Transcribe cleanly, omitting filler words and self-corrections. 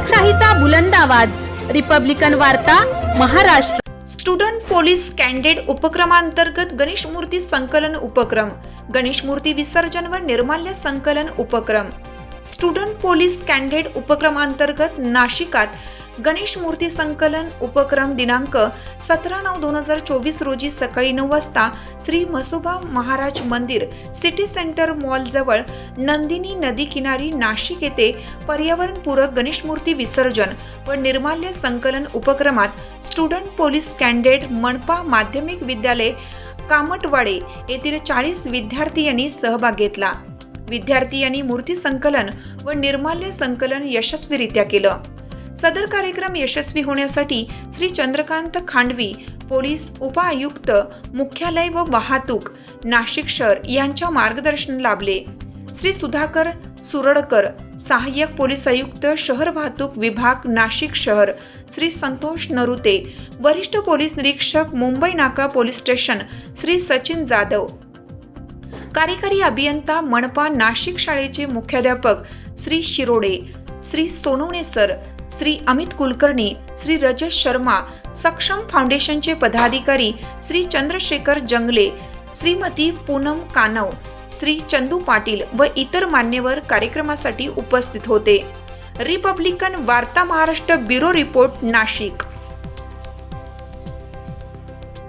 लोकशाहीचा बुलंद आवाज, रिपब्लिकन वार्ता, महाराष्ट्र। स्टुडंट पोलीस कॅन्डिडेट उपक्रमांतर्गत गणेश मूर्ती संकलन उपक्रम, गणेश मूर्ती विसर्जन व निर्माल्य संकलन उपक्रम। स्टुडंट पोलीस कॅन्डिडेट उपक्रमांतर्गत नाशिकात गणेश मूर्ती संकलन उपक्रम दिनांक 17/9/2024 रोजी सकाळी 9 वाजता श्री म्हसोबा महाराज मंदिर सिटी सेंटर मॉल जवळ नंदिनी नदी किनारी नाशिक येथे पर्यावरणपूरक गणेश मूर्ती विसर्जन व निर्माल्य संकलन उपक्रमात स्टुडंट पोलीस कॅन्डिडेट मनपा माध्यमिक विद्यालय कामटवाडे येथील 40 विद्यार्थी यांनी सहभाग घेतला। विद्यार्थी यांनी मूर्ती संकलन व निर्माल्य संकलन यशस्वीरित्या केलं। सदर कार्यक्रम यशस्वी होण्यासाठी श्री चंद्रकांत खांडवी पोलीस उपआयुक्त मुख्यालय व वाहतूक नाशिक शहर यांच्या मार्गदर्शन लाभले। श्री सुधाकर सुरडकर सहाय्यक पोलीस आयुक्त शहर वाहतूक विभाग नाशिक शहर, श्री संतोष नरुते वरिष्ठ पोलीस निरीक्षक मुंबई नाका पोलीस स्टेशन, श्री सचिन जाधव कार्यकारी अभियंता मनपा नाशिक शाळेचे मुख्याध्यापक श्री शिरोडे, श्री सोनवणे सर, श्री अमित कुलकर्णी, श्री रजत शर्मा, सक्षम फाउंडेशनचे पदाधिकारी श्री चंद्रशेखर जंगले, श्रीमती पूनम कानव, श्री चंदू पाटील व इतर मान्यवर कार्यक्रमासाठी उपस्थित होते। रिपब्लिकन वार्ता महाराष्ट्र ब्युरो रिपोर्ट नाशिक।